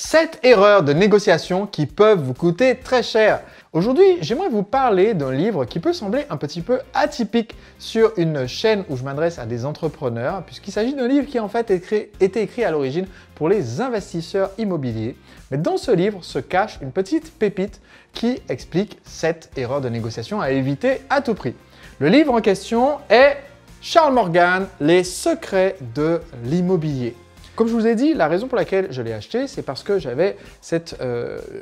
7 erreurs de négociation qui peuvent vous coûter très cher. Aujourd'hui, j'aimerais vous parler d'un livre qui peut sembler un petit peu atypique sur une chaîne où je m'adresse à des entrepreneurs, puisqu'il s'agit d'un livre qui a en fait été écrit à l'origine pour les investisseurs immobiliers. Mais dans ce livre se cache une petite pépite qui explique 7 erreurs de négociation à éviter à tout prix. Le livre en question est Charles Morgan, Les secrets de l'immobilier. Comme je vous ai dit, la raison pour laquelle je l'ai acheté, c'est parce que j'avais cette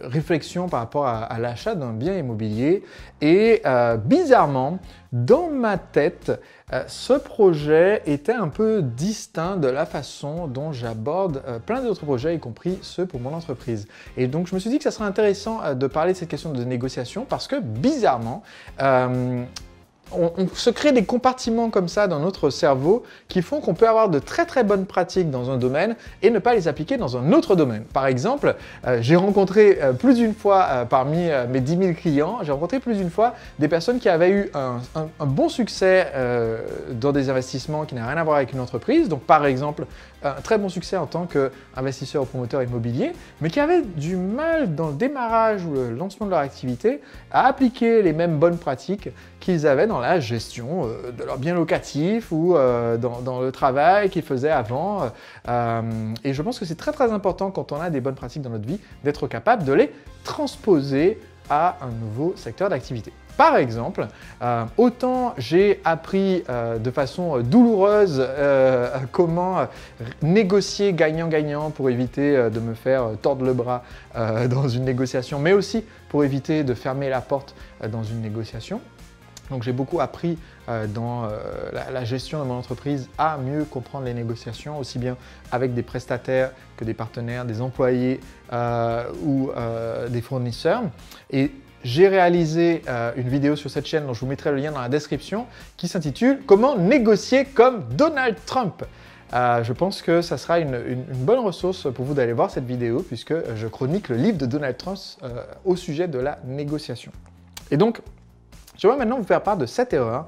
réflexion par rapport à l'achat d'un bien immobilier. Et bizarrement, dans ma tête, ce projet était un peu distinct de la façon dont j'aborde plein d'autres projets, y compris ceux pour mon entreprise. Et donc, je me suis dit que ça serait intéressant de parler de cette question de négociation parce que bizarrement, on se crée des compartiments comme ça dans notre cerveau qui font qu'on peut avoir de très bonnes pratiques dans un domaine et ne pas les appliquer dans un autre domaine. Par exemple, j'ai rencontré plus d'une fois parmi mes 10 000 clients, j'ai rencontré plus d'une fois des personnes qui avaient eu un bon succès dans des investissements qui n'ont rien à voir avec une entreprise. Donc par exemple, un très bon succès en tant qu'investisseur ou promoteur immobilier, mais qui avaient du mal dans le démarrage ou le lancement de leur activité à appliquer les mêmes bonnes pratiques qu'ils avaient dans la gestion de leurs biens locatifs ou dans le travail qu'ils faisaient avant. Et je pense que c'est très important quand on a des bonnes pratiques dans notre vie d'être capable de les transposer à un nouveau secteur d'activité. Par exemple, autant j'ai appris de façon douloureuse comment négocier gagnant-gagnant pour éviter de me faire tordre le bras dans une négociation, mais aussi pour éviter de fermer la porte dans une négociation. Donc j'ai beaucoup appris dans la gestion de mon entreprise à mieux comprendre les négociations, aussi bien avec des prestataires que des partenaires, des employés ou des fournisseurs. Et j'ai réalisé une vidéo sur cette chaîne dont je vous mettrai le lien dans la description qui s'intitule « Comment négocier comme Donald Trump ». Je pense que ça sera une bonne ressource pour vous d'aller voir cette vidéo puisque je chronique le livre de Donald Trump au sujet de la négociation. Et donc, j'aimerais maintenant vous faire part de 7 erreurs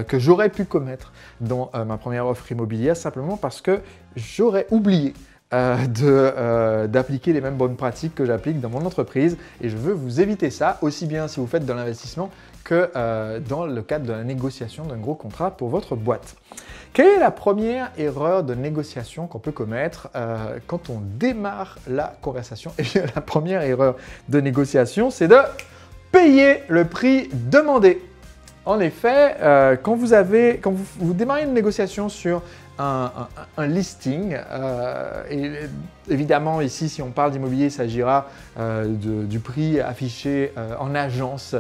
que j'aurais pu commettre dans ma première offre immobilière simplement parce que j'aurais oublié d'appliquer les mêmes bonnes pratiques que j'applique dans mon entreprise et je veux vous éviter ça, aussi bien si vous faites de l'investissement que dans le cadre de la négociation d'un gros contrat pour votre boîte. Quelle est la première erreur de négociation qu'on peut commettre quand on démarre la conversation? Et bien, la première erreur de négociation, c'est de payer le prix demandé. En effet, quand vous démarrez une négociation sur un listing, et évidemment ici si on parle d'immobilier, il s'agira du prix affiché en agence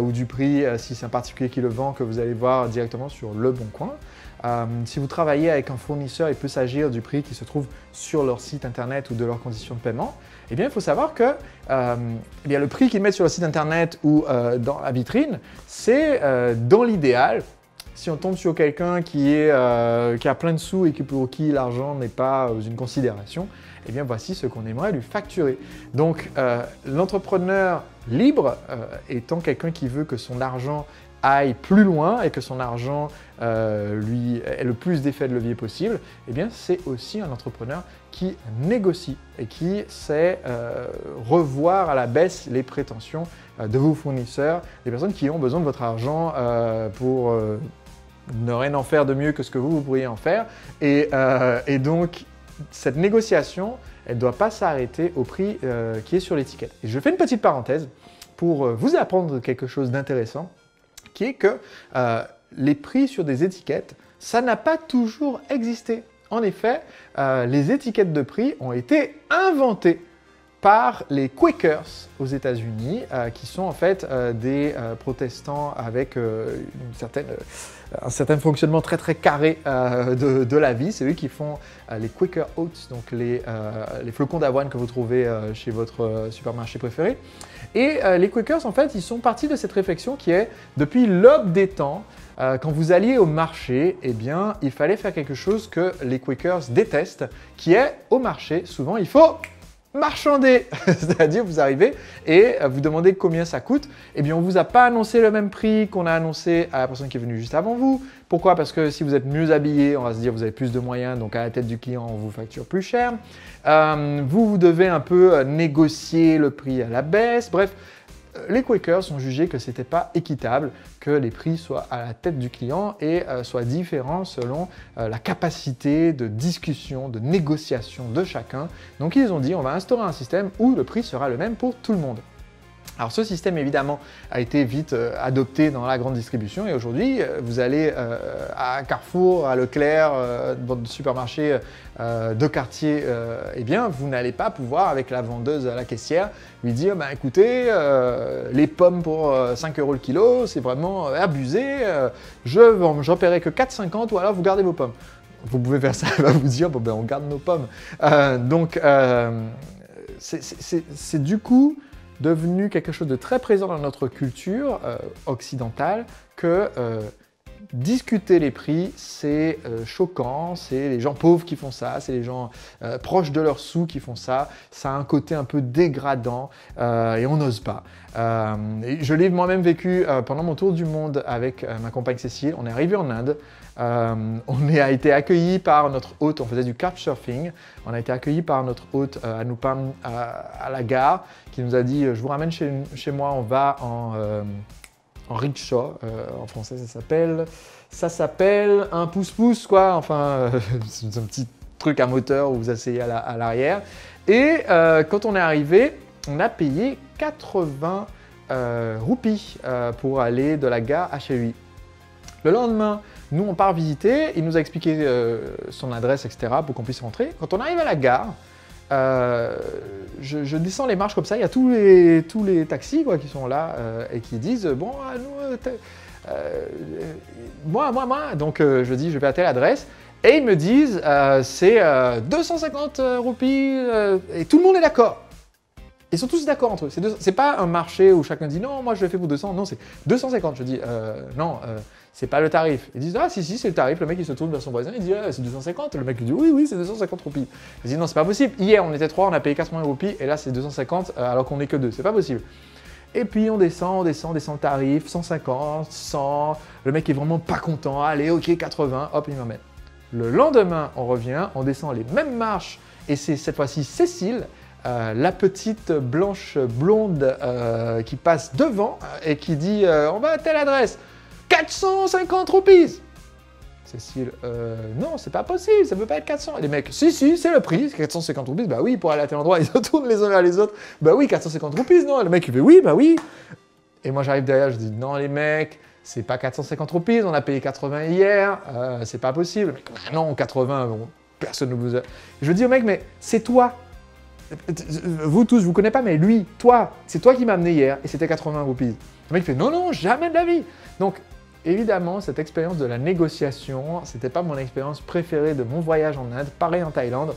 ou du prix si c'est un particulier qui le vend que vous allez voir directement sur Le Bon Coin. Si vous travaillez avec un fournisseur, il peut s'agir du prix qui se trouve sur leur site internet ou de leurs conditions de paiement. Eh bien, il faut savoir que le prix qu'ils mettent sur le site internet ou dans la vitrine, c'est dans l'idéal. Si on tombe sur quelqu'un qui a plein de sous et pour qui l'argent n'est pas une considération, eh bien voici ce qu'on aimerait lui facturer. Donc l'entrepreneur libre étant quelqu'un qui veut que son argent aille plus loin et que son argent lui ait le plus d'effet de levier possible, eh bien c'est aussi un entrepreneur qui négocie et qui sait revoir à la baisse les prétentions de vos fournisseurs, des personnes qui ont besoin de votre argent pour ne rien en faire de mieux que ce que vous pourriez en faire. Et donc, cette négociation, elle ne doit pas s'arrêter au prix qui est sur l'étiquette. Et je fais une petite parenthèse pour vous apprendre quelque chose d'intéressant, qui est que les prix sur des étiquettes, ça n'a pas toujours existé. En effet, les étiquettes de prix ont été inventées par les Quakers aux États-Unis, qui sont en fait des protestants avec un certain fonctionnement très carré de la vie. C'est eux qui font les Quaker Oats, donc les flocons d'avoine que vous trouvez chez votre supermarché préféré. Et les Quakers, en fait, ils sont partis de cette réflexion qui est, depuis l'aube des temps, quand vous alliez au marché, eh bien, il fallait faire quelque chose que les Quakers détestent, qui est, au marché, souvent, il faut marchander. C'est-à-dire, vous arrivez et vous demandez combien ça coûte. Eh bien, on ne vous a pas annoncé le même prix qu'on a annoncé à la personne qui est venue juste avant vous. Pourquoi? Parce que si vous êtes mieux habillé, on va se dire vous avez plus de moyens, donc à la tête du client, on vous facture plus cher. Vous devez un peu négocier le prix à la baisse. Bref, les Quakers ont jugé que ce n'était pas équitable que les prix soient à la tête du client et soient différents selon la capacité de discussion, de négociation de chacun. Donc ils ont dit on va instaurer un système où le prix sera le même pour tout le monde. Alors ce système évidemment a été vite adopté dans la grande distribution et aujourd'hui vous allez à Carrefour, à Leclerc, votre supermarché de quartier, eh bien vous n'allez pas pouvoir avec la vendeuse à la caissière lui dire bah, écoutez les pommes pour 5 € le kilo c'est vraiment abusé, j'en paierai que 4,50 ou alors vous gardez vos pommes. Vous pouvez faire ça, elle va vous dire bon ben on garde nos pommes. C'est du coup devenu quelque chose de très présent dans notre culture occidentale que discuter les prix, c'est choquant, c'est les gens pauvres qui font ça, c'est les gens proches de leurs sous qui font ça, ça a un côté un peu dégradant et on n'ose pas. Je l'ai moi-même vécu pendant mon tour du monde avec ma compagne Cécile, on est arrivé en Inde, on a été accueillis par notre hôte, on faisait du couchsurfing, on a été accueillis par notre hôte à Nupam à la gare qui nous a dit je vous ramène chez moi, on va en rickshaw, en français ça s'appelle un pouce-pouce quoi, enfin c'est un petit truc à moteur où vous asseyez à l'arrière. Et quand on est arrivé, on a payé 80 roupies pour aller de la gare à chez lui. Le lendemain, nous on part visiter, il nous a expliqué son adresse, etc. pour qu'on puisse rentrer. Quand on arrive à la gare, je descends les marches comme ça, il y a tous les taxis quoi, qui sont là et qui disent bon, nous, moi, donc je dis je vais à telle adresse et ils me disent c'est 250 roupies et tout le monde est d'accord. Ils sont tous d'accord entre eux. C'est pas un marché où chacun dit non, moi je le fais pour 200, non, c'est 250. Je dis non, c'est pas le tarif. Ils disent ah si, c'est le tarif. Le mec il se tourne vers son voisin, il dit ah, c'est 250. Le mec il dit oui, c'est 250 roupies. Il dit non, c'est pas possible. Hier on était 3, on a payé 80 roupies et là c'est 250 alors qu'on est que 2. C'est pas possible. Et puis on descend le tarif, 150, 100. Le mec est vraiment pas content. Allez, ok, 80, hop, il m'emmène. Le lendemain, on revient, on descend les mêmes marches et c'est cette fois-ci Cécile. La petite blanche blonde qui passe devant et qui dit on va à telle adresse, 450 roupies. Cécile, non, c'est pas possible, ça peut pas être 400. Et les mecs, si, c'est le prix, 450 roupies, bah oui, pour aller à tel endroit, ils se tournent les uns vers les autres, bah oui, 450 roupies, non. Et le mec, il fait oui, bah oui. Et moi, j'arrive derrière, je dis non, les mecs, c'est pas 450 roupies, on a payé 80 hier, c'est pas possible. Le mec, bah non, 80, bon, personne ne vous a. Je dis au mec, mais c'est toi. Vous tous, je vous connais pas, mais lui, toi, c'est toi qui m'as amené hier et c'était 80 roupies. Le mec fait non, jamais de la vie. Donc, évidemment, cette expérience de la négociation, c'était pas mon expérience préférée de mon voyage en Inde, pareil en Thaïlande.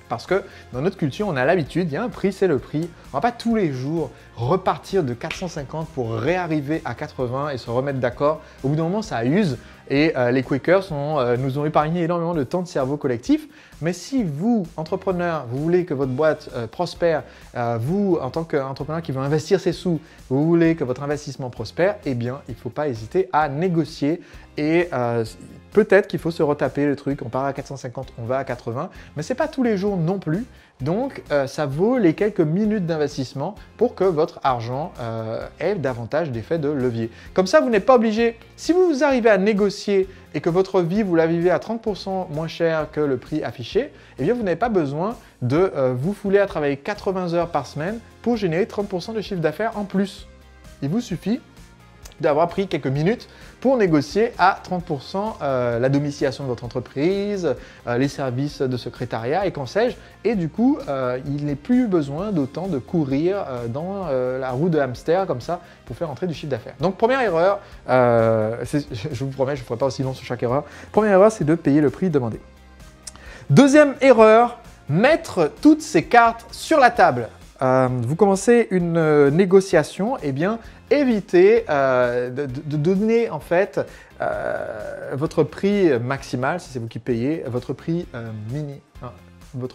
Parce que dans notre culture, on a l'habitude, il y a un prix, c'est le prix. On va pas tous les jours repartir de 450 pour réarriver à 80 et se remettre d'accord. Au bout d'un moment, ça use. Et les Quakers nous ont épargné énormément de temps de cerveau collectif. Mais si vous, entrepreneur, vous voulez que votre boîte prospère, vous, en tant qu'entrepreneur qui veut investir ses sous, vous voulez que votre investissement prospère, eh bien, il ne faut pas hésiter à négocier. Et peut-être qu'il faut se retaper le truc, on part à 450, on va à 80, mais ce n'est pas tous les jours non plus. Donc, ça vaut les quelques minutes d'investissement pour que votre argent ait davantage d'effet de levier. Comme ça, vous n'êtes pas obligé, si vous arrivez à négocier et que votre vie, vous la vivez à 30% moins cher que le prix affiché, eh bien, vous n'avez pas besoin de vous fouler à travailler 80 heures par semaine pour générer 30% de chiffre d'affaires en plus. Il vous suffit d'avoir pris quelques minutes pour négocier à 30% la domiciliation de votre entreprise, les services de secrétariat et qu'en sais-je. Et du coup, il n'est plus besoin d'autant de courir dans la roue de hamster comme ça pour faire entrer du chiffre d'affaires. Donc première erreur, je vous promets, je ne ferai pas aussi long sur chaque erreur. Première erreur, c'est de payer le prix demandé. Deuxième erreur, mettre toutes ses cartes sur la table. Vous commencez une négociation, eh bien, évitez de donner en fait votre prix maximal si c'est vous qui payez, votre prix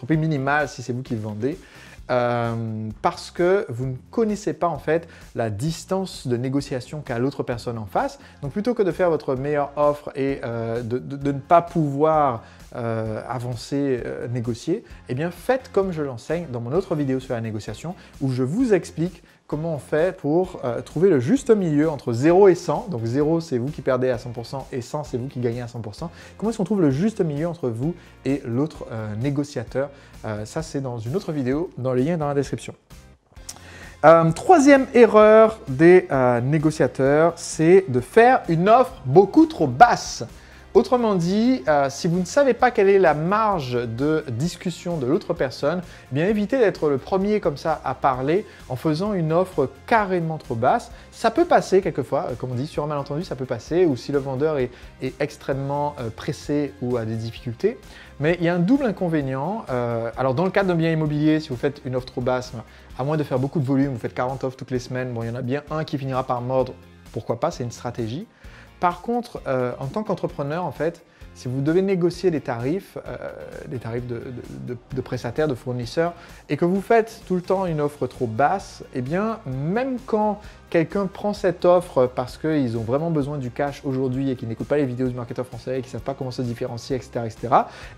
minimal si c'est vous qui vendez. parce que vous ne connaissez pas en fait la distance de négociation qu'a l'autre personne en face. Donc plutôt que de faire votre meilleure offre et de ne pas pouvoir avancer, négocier, eh bien faites comme je l'enseigne dans mon autre vidéo sur la négociation où je vous explique comment on fait pour trouver le juste milieu entre 0 et 100. Donc 0, c'est vous qui perdez à 100% et 100, c'est vous qui gagnez à 100%. Comment est-ce qu'on trouve le juste milieu entre vous et l'autre négociateur? Ça, c'est dans une autre vidéo, dans le lien dans la description. Troisième erreur des négociateurs, c'est de faire une offre beaucoup trop basse. Autrement dit, si vous ne savez pas quelle est la marge de discussion de l'autre personne, eh bien évitez d'être le premier comme ça à parler en faisant une offre carrément trop basse. Ça peut passer quelquefois, comme on dit, sur un malentendu, ça peut passer, ou si le vendeur est extrêmement pressé ou a des difficultés. Mais il y a un double inconvénient. Alors dans le cadre d'un bien immobilier, si vous faites une offre trop basse, à moins de faire beaucoup de volume, vous faites 40 offres toutes les semaines, bon, il y en a bien un qui finira par mordre, pourquoi pas, c'est une stratégie. Par contre, en tant qu'entrepreneur, en fait, si vous devez négocier des tarifs de prestataires, de fournisseurs, et que vous faites tout le temps une offre trop basse, eh bien, même quand quelqu'un prend cette offre parce qu'ils ont vraiment besoin du cash aujourd'hui et qu'ils n'écoutent pas les vidéos du marketeur français et qu'ils ne savent pas comment se différencier, etc.,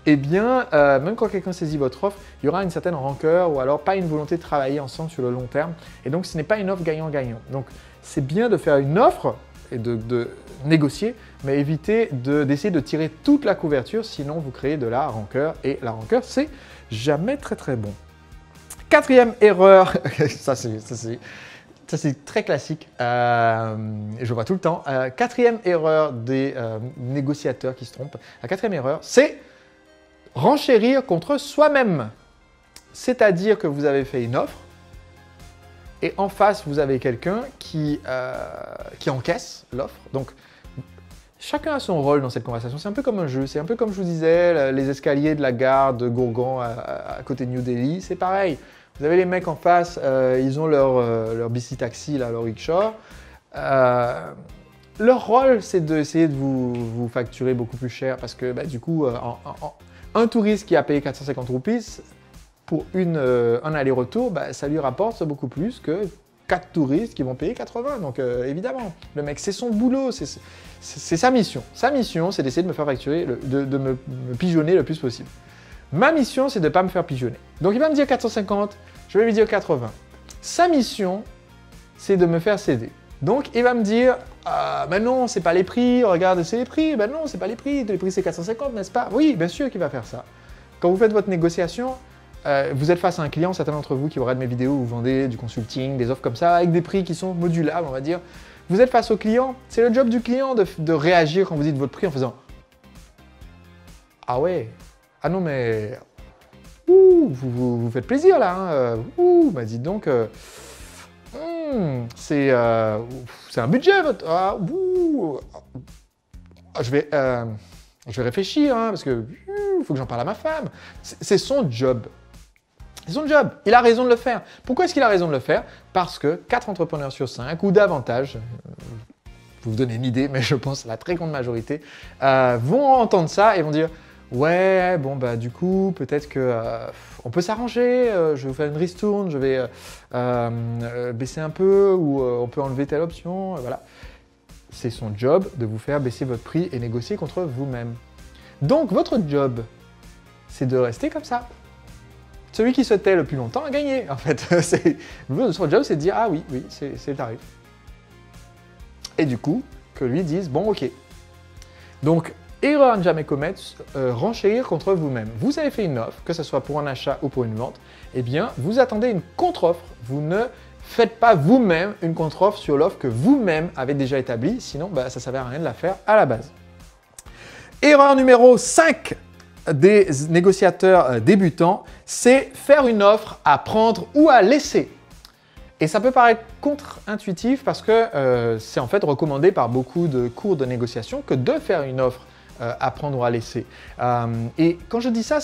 eh bien, même quand quelqu'un saisit votre offre, il y aura une certaine rancœur ou alors pas une volonté de travailler ensemble sur le long terme. Et donc, ce n'est pas une offre gagnant-gagnant. Donc, c'est bien de faire une offre et de négocier, mais évitez d'essayer de tirer toute la couverture, sinon vous créez de la rancœur, et la rancœur, c'est jamais très très bon. Quatrième erreur, ça c'est très classique, je vois tout le temps. Quatrième erreur des négociateurs qui se trompent, la quatrième erreur, c'est renchérir contre soi-même. C'est-à-dire que vous avez fait une offre, et en face, vous avez quelqu'un qui encaisse l'offre. Donc, chacun a son rôle dans cette conversation. C'est un peu comme un jeu. C'est un peu comme je vous disais, les escaliers de la gare de Gourgan à côté de New Delhi. C'est pareil. Vous avez les mecs en face, ils ont leur bici-taxi, leur rickshaw. Leur rôle, c'est d'essayer de vous facturer beaucoup plus cher parce que du coup, un touriste qui a payé 450 roupies, pour un aller-retour, ça lui rapporte beaucoup plus que 4 touristes qui vont payer 80. Donc évidemment, le mec, c'est son boulot, c'est sa mission. Sa mission, c'est d'essayer de me faire facturer, de me pigeonner le plus possible. Ma mission, c'est de ne pas me faire pigeonner. Donc il va me dire 450, je vais lui dire 80. Sa mission, c'est de me faire céder. Donc il va me dire, ben non, c'est pas les prix, regarde, c'est les prix. Ben non, c'est pas les prix c'est 450, n'est-ce pas? Oui, bien sûr qu'il va faire ça. Quand vous faites votre négociation, vous êtes face à un client, certains d'entre vous qui regardent mes vidéos où vous vendez du consulting, des offres comme ça, avec des prix qui sont modulables, on va dire. Vous êtes face au client, c'est le job du client de réagir quand vous dites votre prix en faisant « Ah ouais, ah non mais, ouh, vous faites plaisir là, hein, ouh, dites donc, c'est un budget votre, ah, ouh, je vais réfléchir, hein, parce que faut que j'en parle à ma femme. » C'est son job. C'est son job. Il a raison de le faire. Pourquoi est-ce qu'il a raison de le faire? Parce que 4 entrepreneurs sur 5 ou davantage, pour vous donner une idée, mais je pense la très grande majorité, vont entendre ça et vont dire « Ouais, bon, du coup, peut-être que on peut s'arranger, je vais vous faire une ristourne, je vais baisser un peu ou on peut enlever telle option. » Voilà. C'est son job de vous faire baisser votre prix et négocier contre vous-même. Donc, votre job, c'est de rester comme ça. Celui qui se tait le plus longtemps a gagné, en fait. Son job, c'est de dire « Ah oui, c'est le tarif. » Et du coup, que lui dise « Bon, ok. » Donc, erreur à ne jamais commettre, renchérir contre vous-même. Vous avez fait une offre, que ce soit pour un achat ou pour une vente, eh bien, vous attendez une contre-offre. Vous ne faites pas vous-même une contre-offre sur l'offre que vous-même avez déjà établie, sinon, ça ne servait à rien de la faire à la base. Erreur numéro 5 des négociateurs débutants, c'est faire une offre à prendre ou à laisser. Et ça peut paraître contre-intuitif parce que c'est en fait recommandé par beaucoup de cours de négociation que de faire une offre à prendre ou à laisser. Et quand je dis ça,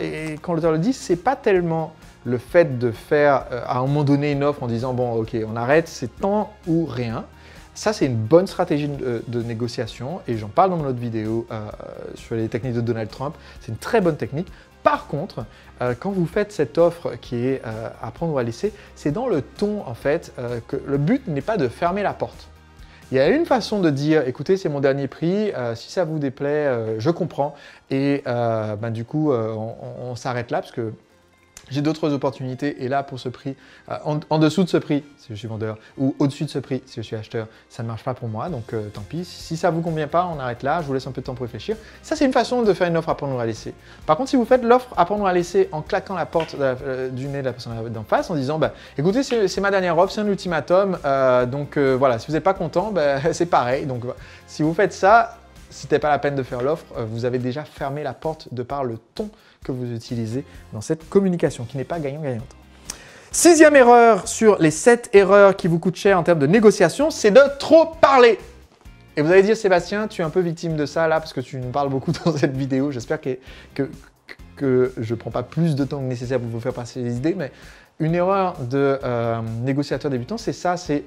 et quand l'auteur le dit, c'est pas tellement le fait de faire à un moment donné une offre en disant « Bon, ok, on arrête, c'est tant ou rien ». Ça, c'est une bonne stratégie de négociation et j'en parle dans mon autre vidéo sur les techniques de Donald Trump. C'est une très bonne technique. Par contre, quand vous faites cette offre qui est à prendre ou à laisser, c'est dans le ton en fait que le but n'est pas de fermer la porte. Il y a une façon de dire, écoutez, c'est mon dernier prix, si ça vous déplaît, je comprends, et du coup, on s'arrête là, parce que j'ai d'autres opportunités, et là, pour ce prix, en dessous de ce prix, si je suis vendeur, ou au-dessus de ce prix, si je suis acheteur, ça ne marche pas pour moi, donc tant pis. Si ça ne vous convient pas, on arrête là, je vous laisse un peu de temps pour réfléchir. Ça, c'est une façon de faire une offre à prendre ou à laisser. Par contre, si vous faites l'offre à prendre ou à laisser en claquant la porte du nez de la personne d'en face, en disant, écoutez, c'est ma dernière offre, c'est un ultimatum, donc voilà, si vous n'êtes pas content, c'est pareil. Donc, si vous faites ça, si ce n'est pas la peine de faire l'offre, vous avez déjà fermé la porte de par le ton que vous utilisez dans cette communication, qui n'est pas gagnant-gagnante. 6e erreur sur les 7 erreurs qui vous coûtent cher en termes de négociation, c'est de trop parler. Et vous allez dire, Sébastien, tu es un peu victime de ça là, parce que tu nous parles beaucoup dans cette vidéo. J'espère que je ne prends pas plus de temps que nécessaire pour vous faire passer les idées, mais une erreur de négociateur débutant, c'est ça, c'est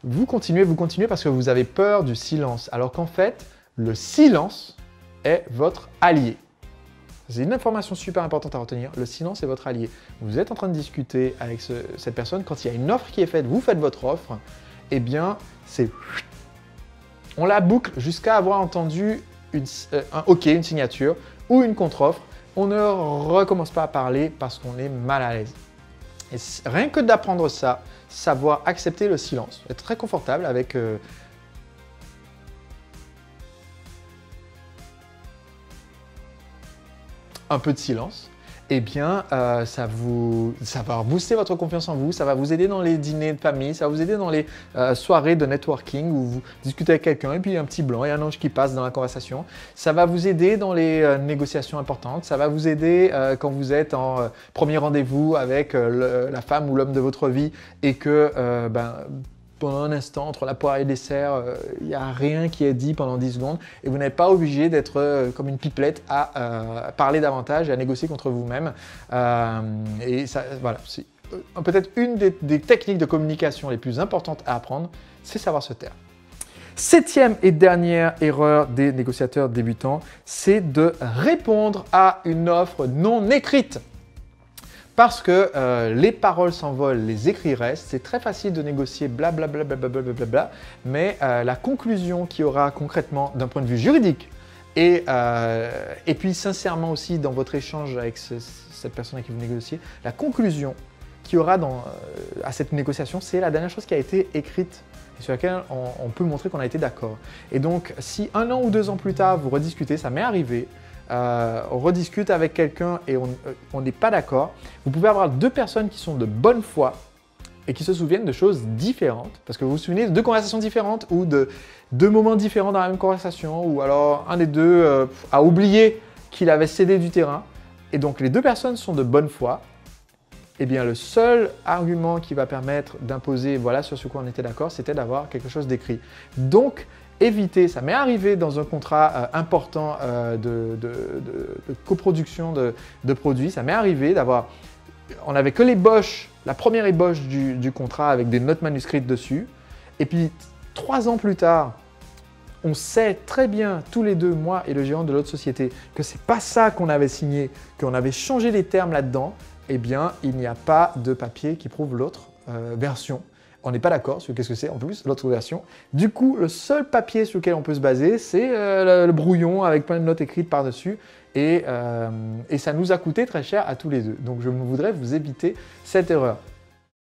vous continuez parce que vous avez peur du silence, alors qu'en fait, le silence est votre allié. C'est une information super importante à retenir, le silence est votre allié. Vous êtes en train de discuter avec cette personne, quand il y a une offre qui est faite, vous faites votre offre, eh bien, c'est... On la boucle jusqu'à avoir entendu un OK, une signature ou une contre-offre. On ne recommence pas à parler parce qu'on est mal à l'aise. Et rien que d'apprendre ça, savoir accepter le silence, être très confortable avec... un peu de silence, eh bien, ça va booster votre confiance en vous, ça va vous aider dans les dîners de famille, ça va vous aider dans les soirées de networking où vous discutez avec quelqu'un et puis un petit blanc et un ange qui passe dans la conversation. Ça va vous aider dans les négociations importantes, ça va vous aider quand vous êtes en premier rendez-vous avec la femme ou l'homme de votre vie et que pendant un instant, entre la poire et le dessert, il n'y a rien qui est dit pendant 10 secondes et vous n'êtes pas obligé d'être comme une pipelette à parler davantage et à négocier contre vous-même. Et ça, voilà, c'est peut-être une des techniques de communication les plus importantes à apprendre, c'est savoir se taire. 7e et dernière erreur des négociateurs débutants, c'est de répondre à une offre non écrite. Parce que les paroles s'envolent, les écrits restent, c'est très facile de négocier blablabla, mais la conclusion qu'il y aura concrètement d'un point de vue juridique et puis sincèrement aussi dans votre échange avec cette personne avec qui vous négociez, la conclusion qu'il y aura à cette négociation, c'est la dernière chose qui a été écrite et sur laquelle on peut montrer qu'on a été d'accord. Et donc, si 1 an ou 2 ans plus tard, vous rediscutez, ça m'est arrivé, on rediscute avec quelqu'un et on n'est pas d'accord, vous pouvez avoir 2 personnes qui sont de bonne foi et qui se souviennent de choses différentes, parce que vous vous souvenez de 2 conversations différentes ou de 2 moments différents dans la même conversation, ou alors un des deux a oublié qu'il avait cédé du terrain, et donc les 2 personnes sont de bonne foi. Eh bien, le seul argument qui va permettre d'imposer voilà sur ce quoi on était d'accord, c'était d'avoir quelque chose d'écrit. Donc, évitez, ça m'est arrivé dans un contrat important de coproduction de produits, ça m'est arrivé d'avoir, on n'avait que l'ébauche, la première ébauche du contrat avec des notes manuscrites dessus, et puis 3 ans plus tard, on sait très bien, tous les 2, moi et le gérant de l'autre société, que c'est pas ça qu'on avait signé, qu'on avait changé les termes là-dedans. Eh bien, il n'y a pas de papier qui prouve l'autre version. On n'est pas d'accord sur qu'est-ce que c'est en plus, l'autre version. Du coup, le seul papier sur lequel on peut se baser, c'est le brouillon avec plein de notes écrites par-dessus. Et ça nous a coûté très cher à tous les 2. Donc, je voudrais vous éviter cette erreur.